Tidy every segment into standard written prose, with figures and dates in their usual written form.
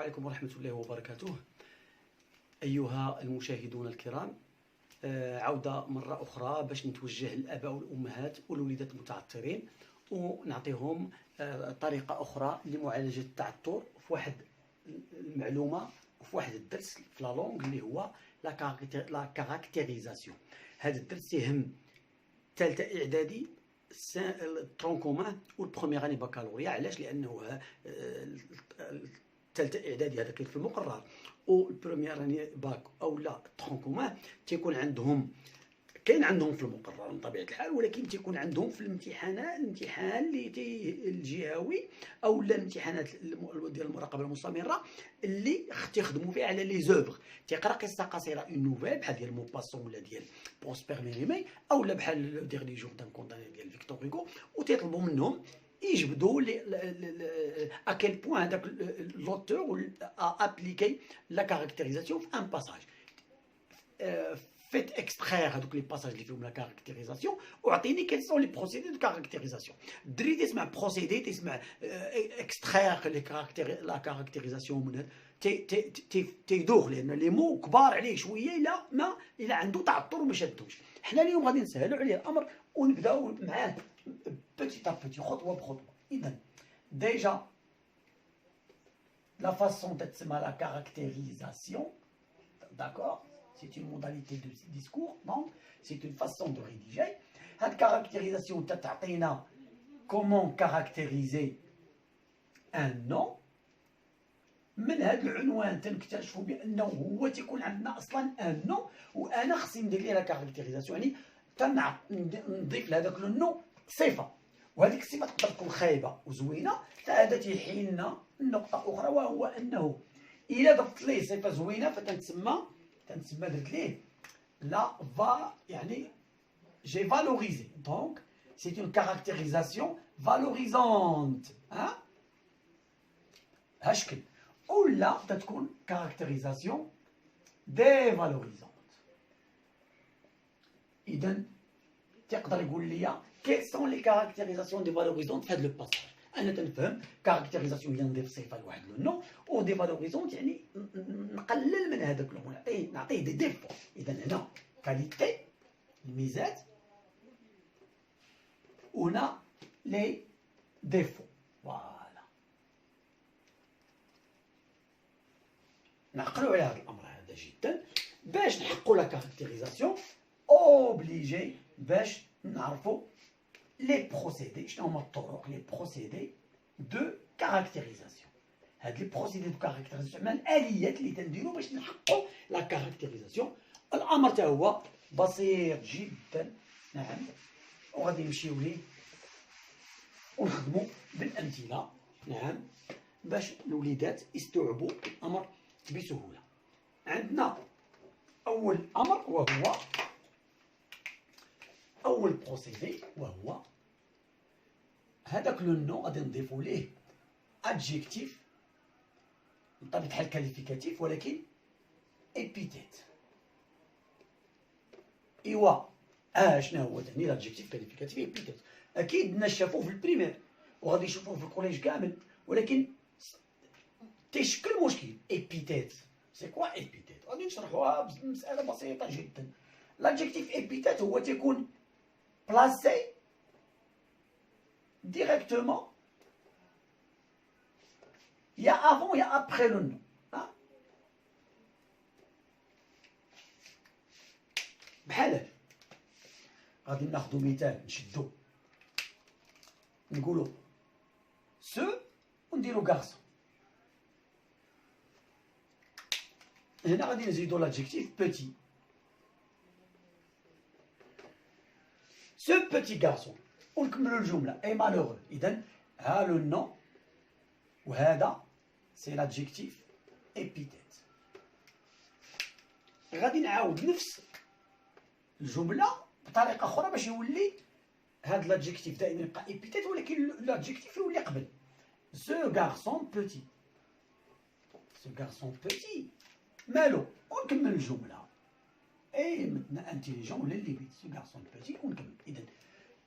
عليكم ورحمة الله وبركاته. أيها المشاهدون الكرام، عودة مرة أخرى باش نتوجه للآباء والأمهات والوليدات المتعثرين ونعطيهم طريقة أخرى لمعالجة التعثر في واحد المعلومة وفي واحد الدرس في لا لونغ اللي هو لا كاركتيريزاسيون. هذا الدرس يهم ثالثة إعدادي الترون كومان والبروميير اني بكالوريا. علاش؟ لانه الثالثه اعدادي هذا كاين في المقرر، والبروميير اني باك او لا الترون كومان تيكون عندهم في المقرر من طبيعه الحال، ولكن تيكون عندهم في الامتحان اللي الجهوي او الامتحانات ديال المراقبه المستمره اللي تيخدموا فيها على لي زوفر. تيقرا قصه قصيره اون نوفيل بحال ديال موباسون ولا ديال بروسبير ميريمي او لا بحال ديغلي جوردان كونداني ديال فيكتور هوغو، وتيطلبوا منهم يجبدوا اكيل بوين هذاك لوتور ابليكي لا كاركتيريزاسيون في ان باساج. فيت اكستراير هذوك لي باساج اللي فيهم لا كاركتيريزاسيون واعطيني كيل سون لي بروسيدي دو كاركتيريزاسيون. الدري تسمع بروسيدي، تسمع اكستراير لا كاركتيريزاسيون من تيدوغ، لان لي مو كبار عليه شويه الا عنده تعثر وما شادوش. حنا اليوم غادي نسهلوا عليه الامر ونبداو معاه بيتي تا بيتي، خطوه بخطوه. اذا ديجا لا فاسون تتسمى لا كاركتيريزاسيون، d'accord. C'est une modalité de discours, donc c'est une façon de rédiger. Cette caractérisation تعطينا comment caractériser un nom. من هذا العنوان تنكتشفوا بانه هو تيكون عندنا اصلا ان نو، وانا خصني ندير ليه لا كاركتيريزاسيون، يعني نضيف لهذاك لو نو صفه، وهذيك الصفه تقدر تكون خايبه وزوينه. فهذا تيحيل لنا نقطه اخرى، وهو انه الا ضفت ليه صفه زوينه فتنتسمى درت ليه لا فا، يعني j'ai valorisé. Donc c'est une caractérisation valorisante. هشكل ولا تتكون كاركتيريزاسيون ديفالوريزونت. اذا تقدر يقول لي كيل سون لي كاركتيريزاسيون ديفالوريزونت في هذا لو باساج. انا تنفهم كاركتيريزاسيون هي نضيف صفه لواحد لو نو، و ديفالوريزونت يعني نقلل من هذاك لو، نعطيه دي ديفو. اذا هنا كاليتي الميزات، وهنا لي ديفو. نعقلوا على هذا الامر هذا جدا. باش نحققوا لا كاركتيريزاسيون اوبليجي باش نعرفوا لي بروسيدي. شنو هما الطرق لي بروسيدي دو كاركتيريزاسيون؟ هاد لي بروسيدي دو كاركتيريزاسيون مع الاليات اللي تنديروا باش نحققوا لا كاركتيريزاسيون. الامر تا هو بسيط جدا، نعم، وغادي نمشيو ليه ونخدموا بالامثله، نعم، باش الوليدات يستوعبوا الامر بسهوله. عندنا اول امر وهو اول بروسيدي، وهو هذاك لو نو غادي نضيفو ليه ادجيكتيف بطبيعه الحال كاليفيكاتيف، ولكن ابيتيت. ايوا شنو هو ثاني الادجيكتيف كاليفيكاتيف ابيتيت؟ اكيد الناس شافوه في البريمير وغادي يشوفوه في الكوليج كامل، ولكن تيشكل مشكل. ابيتيت سي كوا ابيتيت؟ غادي نشرحوها بمساله بسيطه جدا. l'adjectif épithète هو تيكون placé directement يا avant يا après le nom. بحال غادي ناخذ مثال، نشدو نقولوا سو ونديرو غارسون. هنا غادي نزيدو l'adjectif petit. Ce petit garçon ونكملوا الجمله اي مالوغو. اذا ها لو نو وهذا سي لادجيكتيف ابيتيت. غادي نعاود نفس الجمله بطريقه اخرى باش يولي هذا لادجيكتيف دائما يبقى ابيتيت، ولكن لادجيكتيف يولي قبل. Ce garçon petit. Ce garçon petit مالو، ونكمل الجمله اي مثلا انتيليجون ولا اللي بيت. سو غارسون بوتي ونكمل. اذا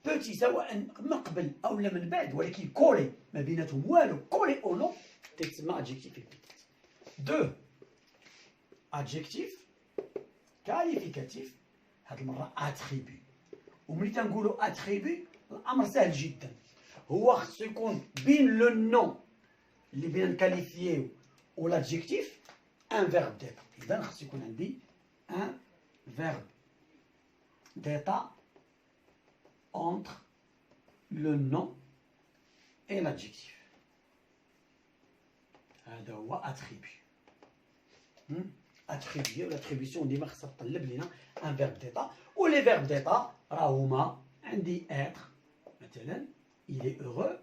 بوتي سواء من قبل او من بعد، ولكن كولي ما بيناتهم والو، كولي او نو، تتسمى ادجيكتيف ابيتيت. 2 adjectif qualificatif. هاد المرة attribut. وملي تنقولوا attribut الأمر سهل جدا، هو خصو يكون بين لو نون اللي بغينا نكاليفييو و l'adjectif ان فيرب ديتا. إذا خصو يكون عندي ان فيرب ديتا entre le nom et l'adjectif. هذا هو attribut. attribuer و l'attribution ديما خصها تطلب لينا ان فيرب ديتا. و لي فيرب ديتا راه هما عندي être مثلا il est heureux،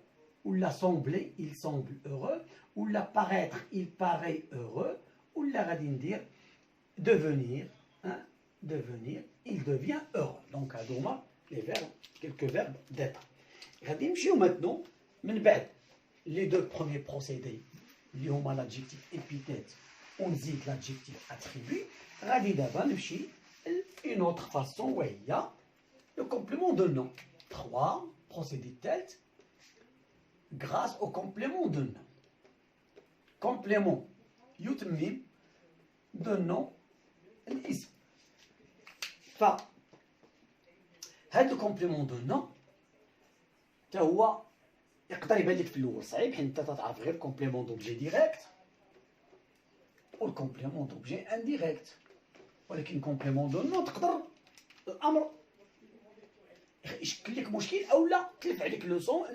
ولا sembler il semble heureux، ولا paraître il paraît heureux، ولا غادي ندير devenir devenir il devient heureux. دونك هادو هما لي فيرب quelques verbes d'état. غادي نمشيو maintenant من بعد لي دو بروميير بروسيدي اللي هما l'adjectif épithète ونزيد l'adjectif attribut. غادي دابا نمشي une autre façon وهي le complément de nom. 3 procédés tels grâce au complément de nom. complément يتمم de nom الاسم. فهاد الكومبليمون دو نون حتى هو يقدر يبان لك في الاول صعيب، حيت انت تعرف غير كومبليمون دوبجي ديريكت والكومبليمون دوبجي انديريكت، ولكن كومبليمون دو نون تقدر الامر يشكل لك مشكل اولا تلف عليك لوسون،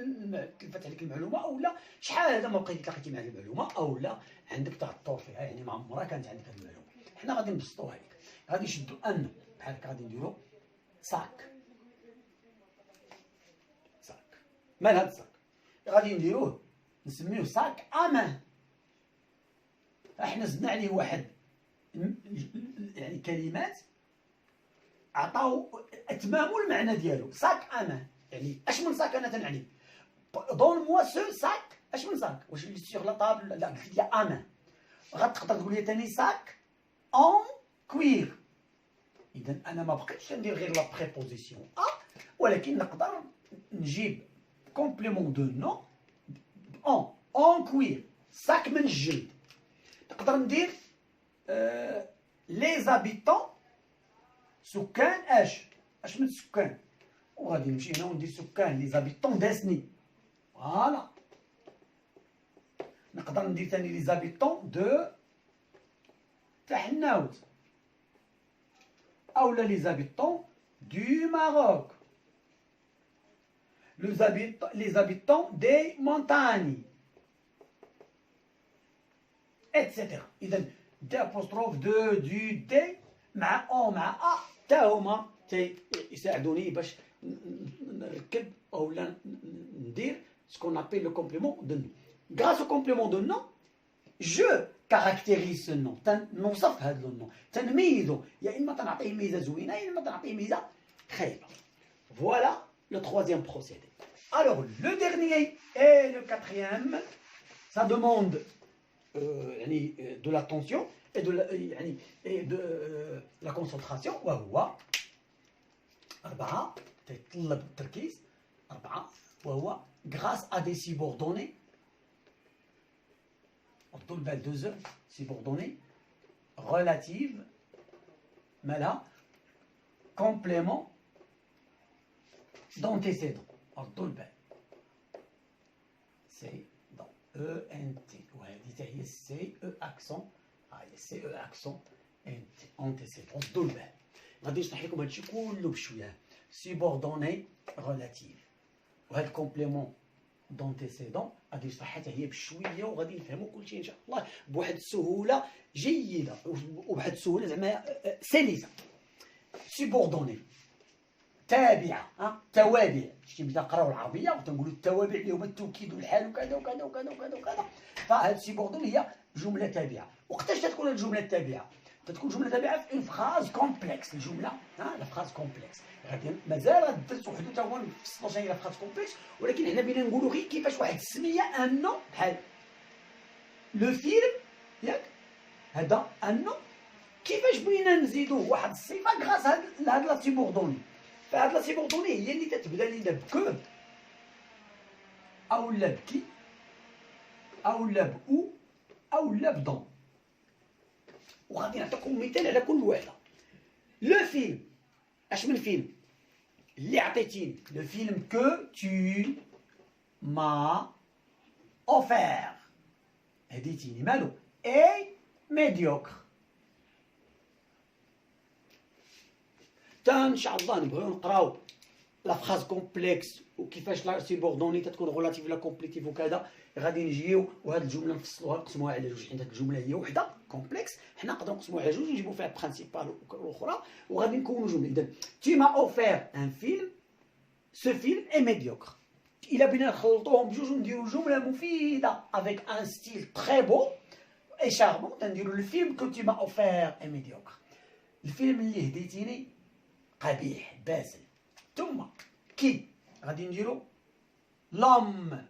تلفت عليك المعلومه، اولا شحال هذا ما بقيتي تلاقيتي مع المعلومه، اولا عندك تعطل فيها، يعني ما عمرها كانت عندك هذه المعلومه. حنا غادي نبسطوها لك، غادي نشدو ان بحال هكا، غادي نديرو ساك. ساك مال هاد الساك؟ غادي نديروه نسميوه ساك امان. احنا زدنا عليه واحد يعني كلمات عطاو اتماموا المعنى ديالو. ساك امان يعني اش من ساك انا تنعني؟ دون موا سو ساك. اش من ساك؟ واش اللي سيغ لا طابل؟ لا قلت لي امان. غتقدر تقول لي ثاني ساك اون كوير. اذا انا ما بقيتش ندير غير لا بريبوزيسيون ا، ولكن نقدر نجيب كومبليمون دو نون اون كوير، ساك من الجلد. نقدر ندير لي زابيتون سكان اش من سكان، وغادي نمشي هنا وندير سكان لي زابيتون داسني. فوالا. نقدر ندير ثاني لي زابيتون دو تحناوت، اولا لي زابيتون دو ماروك، les habitants des montagnes, etc. إذا دي أبوستروف دو دو دي مع أو مع أ تا هما يساعدوني باش نركب أولا ندير سكون أبيل لو كومبليمون دو نون. غراس أو كومبليمون دو نون جو كاركتيريز سو نون، تنوصف هذا النون، تنميزو، يا إما تنعطيه ميزة زوينة يا إما تنعطيه ميزة خايبة. فوالا le troisième procédé. Alors, le dernier et le quatrième, ça demande de l'attention et de la concentration. وهو 4 تيطلب التركيز. 4 وهو grâce à des subordonnées. ردوا البال 2 subordonnées relatives مالها complément d'antécédent. ردوا البال سي دون او ان تي، وهذه حتى هي سي او اكسون، ها هي سي او اكسون ان تي انتيسيدون. ردوا البال، غادي نشرح لكم هادشي كله بشويه. سيبوردوني ريلاتيف، وهاد الكومبليمون دونتيسيدون غادي نشرحها حتى هي بشويه، وغادي نفهموا كلشي ان شاء الله بواحد السهوله جيده وبواحد السهوله زعما سلسه. سيبوردوني تابعه، توابع. شتي بدا نقراو العربيه وتنقولوا التوابع اللي هما التوكيد والحال وكذا وكذا وكذا وكذا وكذا. فهاد سيبوردون هي جمله تابعه. وقتاش تكون الجمله التابعه؟ تكون جمله تابعه في اون فراز كومبلكس. الجمله لا فراز كومبلكس. غادي مازال هاد الدرس وحده تا هو نفصلوا شي لا فراز كومبلكس، ولكن حنا بغينا نقولوا غير كيفاش واحد السميه ان نو بحال لو فيلم ياك، هذا ان نو كيفاش بغينا نزيدوه واحد الصفه غراس هاد لا سيبوردوني. فهاد لا سيبوردوني هي اللي تتبدا لينا بكو اولا بكي اولا بأو اولا بدون. وغادي نعطيكم مثال على كل وحده. لو فيلم، اش من فيلم اللي عطيتيني؟ لو فيلم كو تو ما اوفير، هديتيني مالو؟ اي ميديوكر. ان شاء الله نبغيو نقراو لا فراز كومبلكس وكيفاش لا سيبوردوني تتكون غولاتيف لا كومبليتيف وكذا. غادي نجيو وهاد الجمله نفصلوها نقسموها على جوج، حيت هاد الجمله هي وحده كومبلكس، حنا نقدروا نقسموها على جوج ونجيبو فيها البرانسيبال والاخرى وغادي نكونوا جمله. اذا تي ما اوفير ان فيلم، سو فيلم اي ميديوكر. الا بغينا نخلطوهم بجوج ونديرو جمله مفيده افيك ان ستيل تري بو اي شارمون، تنديرو الفيلم كو تي ما اوفير اي ميديوكر. الفيلم اللي هديتيني قبيح باسل. ثم كي غادي نديرو لوم،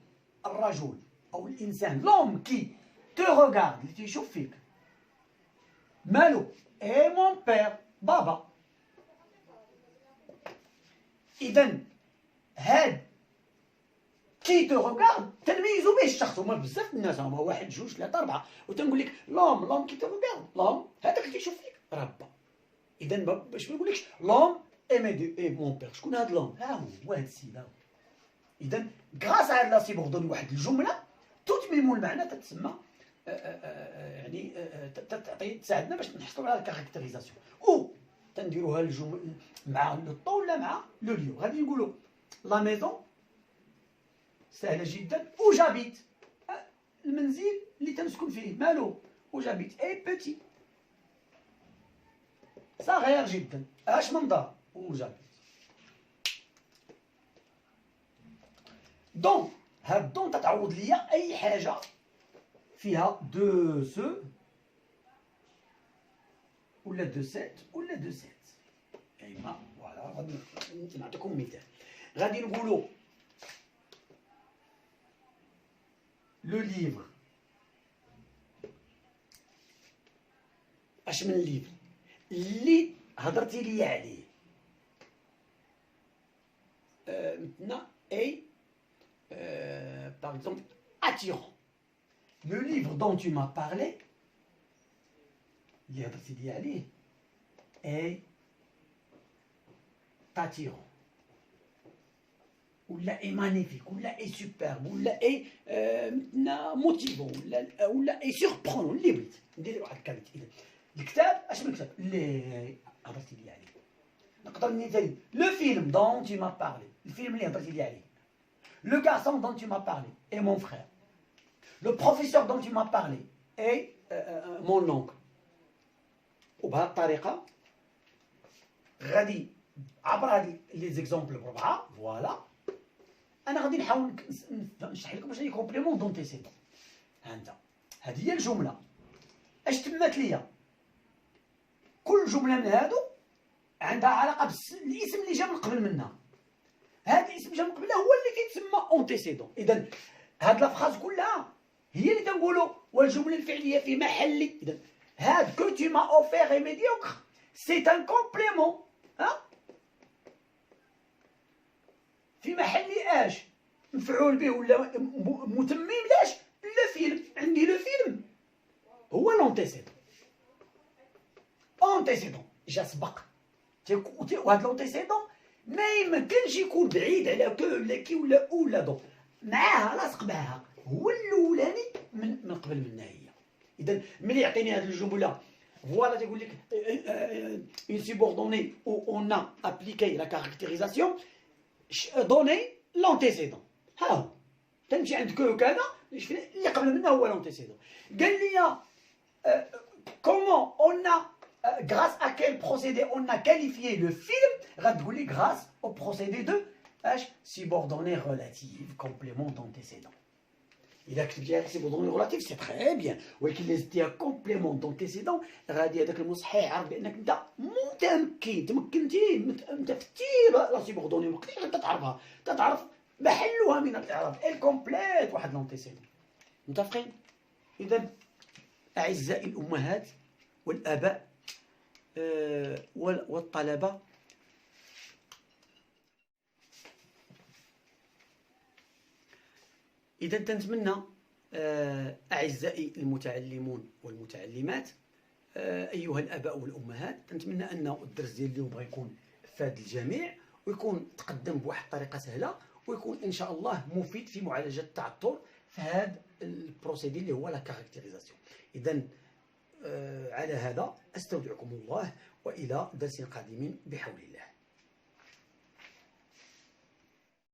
الرجل او الانسان، لوم كي تو روغارد، اللي تيشوف فيك مالو؟ اي مون بير، بابا. اذا هاد كي تو روغارد تنميزو به الشخص. هما بزاف الناس، هما واحد جوج ثلاثه اربعه، وتنقول لك لوم كي تو روغارد، لوم هذاك اللي تيشوف فيك راه با. اذا باش ما نقولكش لوم اي مون بير، شكون هاد لوم؟ ها هو هاد السيد. ها هو. اذا غراس على لا سيبوردوني واحد الجمله تتمم المعنى، تتسمى يعني تعطي تساعدنا باش نحصلوا على الكاركتيريزاسيون. او تنديروها الجمل مع لو طون ولا مع لو ليو. غادي نقولوا لا ميزون سهله جدا، او جابيت، المنزل اللي تنسكن فيه مالو؟ او جابيت اي بوتي، صغير جدا. اش من دار؟ او جابيت. دونك هاد دون تتعوض ليا اي حاجه فيها دو سو ولا دو سيت ولا دو سيت. ايما فوالا. غادي نعطيكم مثال. غادي نقولوا لو ليفر. اش من ليفر اللي هضرتي لي عليه؟ مثلا اي par exemple attirant. Le livre dont tu m'as parlé, اللي هضرتي لي عليه، est attirant ولا est magnifique ولا est superbe ولا est motivant ولا est surprenant. اللي بغيت ندير واحد الكلمه. اذا الكتاب اش من كتاب اللي هضرتي لي عليه؟ نقدر نثال لو فيلم دون tu m'as parlé، الفيلم اللي هضرتي لي عليه. Le garçon dont tu m'as parlé est mon frère. Le professeur dont tu m'as parlé est mon oncle. وبهذه الطريقة غادي عبر هاد لي زيكزومبل بربعة فوالا أنا غادي نحاول نشرح لكم واش هي كومبليمون دونتيسيدون. ها انت، هذه هي الجملة اش تمات ليا. كل جملة من هادو عندها علاقة بالاسم اللي جا من قبل منها. هذا الاسم جا من قبلها هو اللي كيتسمى اونتيسيدون. اذا هاد لافراز كلها هي اللي تنقولوا والجمله الفعليه في محل. اذا هاد كو tu m'as offert est médiocre c'est un complément. ها في محل اش؟ مفعول به ولا متمم لاش؟ لو فيلم. عندي لو فيلم هو لونتيسيدون. اونتيسيدون جا سبق، وهاد لونتيسيدون ما يمكنش يكون بعيد على كو ولا كي ولا او ولا دون، معاها لاصق معاها، هو الاولاني من قبل منها هي. اذا ملي يعطيني هذه الجمله فوالا تيقول لك اون سيبوردوني او اون ا ابليكي لا كاركتيريزاسيون دوني لونتيسيدون. ها هو تمشي عند كو كذا اللي قبل منها هو لونتيسيدون. قال لي كومون اون ا grâce à quel procédé on a qualifié le film? غتقولي grâce au procédé de H subordonnée relative complément d'antécédent. إذا كتبتيها subordonnée relative سي تري بيان، ولكن إلا زدتيها complément d'antécédent غادي هذاك المصحح يعرف بأنك أنت متمكن، تمكنتي أنت فتي لا subordonnée ما قدرتيش أنت تعرفها، تتعرف محلها من الإعراب الكومبليت واحد لونتيسيدون. متفقين؟ إذا أعزائي الأمهات والآباء والطلبة، إذا تنتمنى أعزائي المتعلمون والمتعلمات أيها الآباء والأمهات، نتمنى أن الدرس ديال اليوم بغا يكون فاد الجميع، ويكون تقدم بواحد الطريقة سهلة، ويكون إن شاء الله مفيد في معالجة التعثر في هذا البروسيدي اللي هو لا كاركتيريزاسيون. إذا على هذا أستودعكم الله، وإلى درس قادم بحول الله.